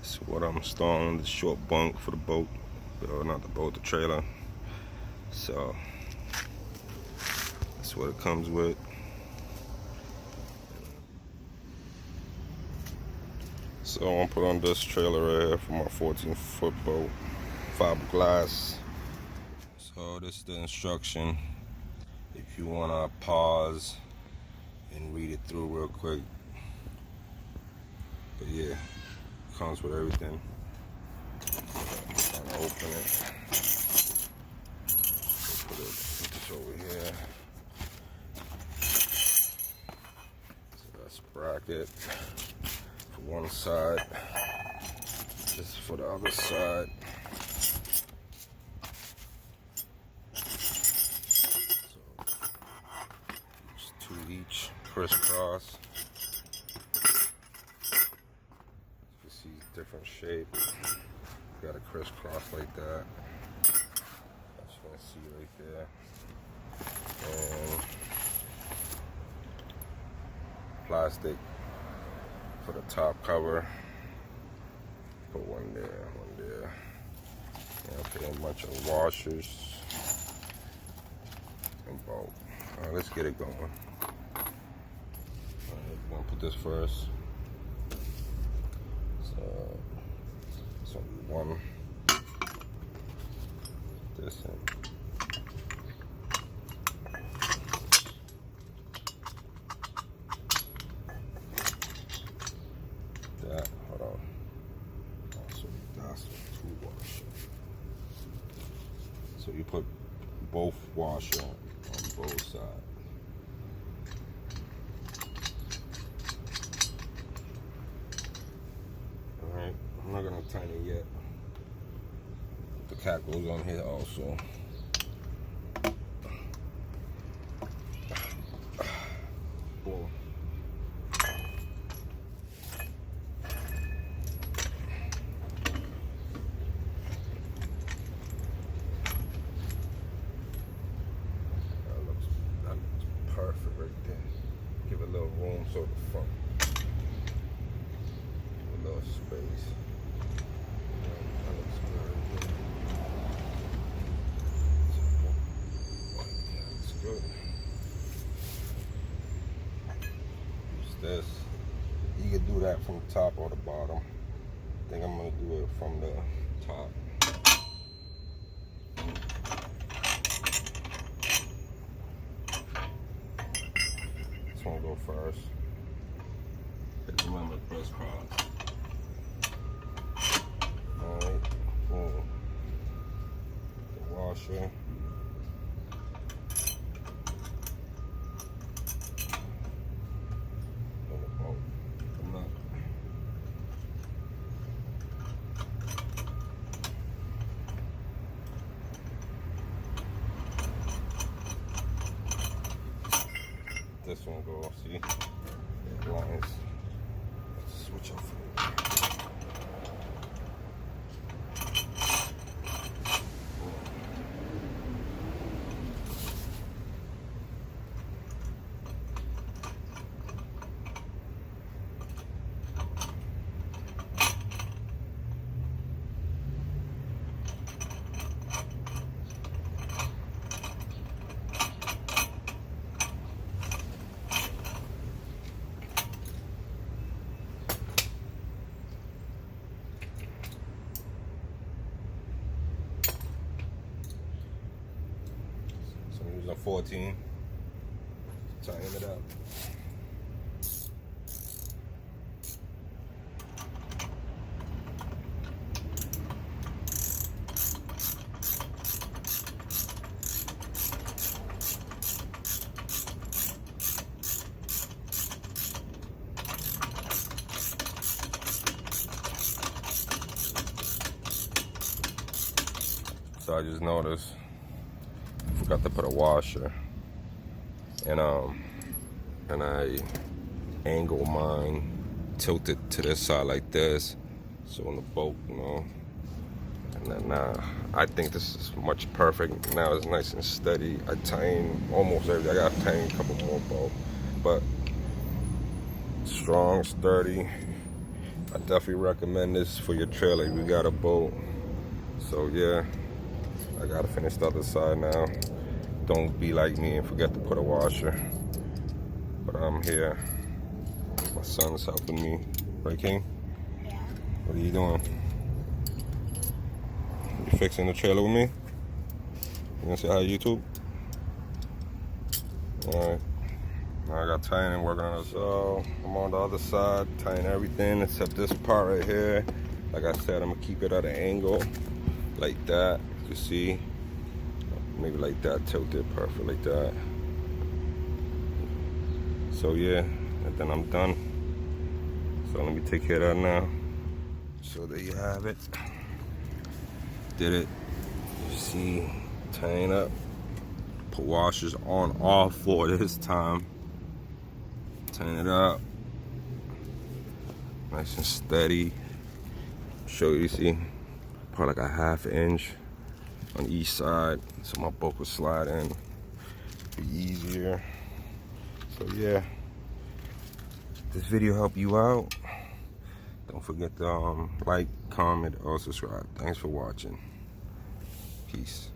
That's what I'm installing, the short bunk for the boat. Not the boat, the trailer. So that's what it comes with. So I'm gonna put on this trailer right here for my 14-foot boat, fiberglass. So this is the instruction. If you wanna pause and read it through real quick. But yeah, it comes with everything. I'm gonna open it. Put this over here. So that's bracket for one side. This is for the other side. So it's two each, crisscross. You see different shape. Got a crisscross like that. That's what I see right there. And plastic for the top cover. Put one there, one there. And put a bunch of washers and bolt. Alright, let's get it going. Alright, we're gonna put this first. So one. This in. That, hold on. So that's two washer. So you put both washer on both sides. Alright, I'm not gonna tighten it yet. The cap goes on here also. Boom. That looks perfect right there. Give it a little room so the front. Give a little space. That looks good right there. Good. Use this. You can do that from the top or the bottom. I think I'm gonna do it from the top. This one will go first. Remember crisscross. Alright, boom. The washer. This one go, see? It lines. Let's switch off. So I'm using 14. Tighten it up. So I just noticed I forgot to put a washer, and I angle mine, tilt it to this side like this, so on the boat, you know. And then I think this is much perfect. Now it's nice and steady. I tighten almost everything. I got to tighten a couple more bolts, but strong, sturdy. I definitely recommend this for your trailer if you got a boat. So yeah, I gotta finish the other side now. Don't be like me and forget to put a washer. But I'm here. My son's helping me. Right, King? Yeah. What are you doing? You fixing the trailer with me? You gonna say hi to YouTube? Alright. Now I got tying and working on it. So I'm on the other side, tying everything except this part right here. Like I said, I'm gonna keep it at an angle like that. You can see. Maybe like that, tilt it perfect like that. So yeah, and then I'm done. So let me take care of that now. So there you have it. Did it. You see, tying up. Put washers on all four this time. Tying it up. Nice and steady. Show you, see, probably like a ½ inch on each side, so my boat will slide in. Be easier. So yeah, this video helped you out. Don't forget to like, comment, or subscribe. Thanks for watching. Peace.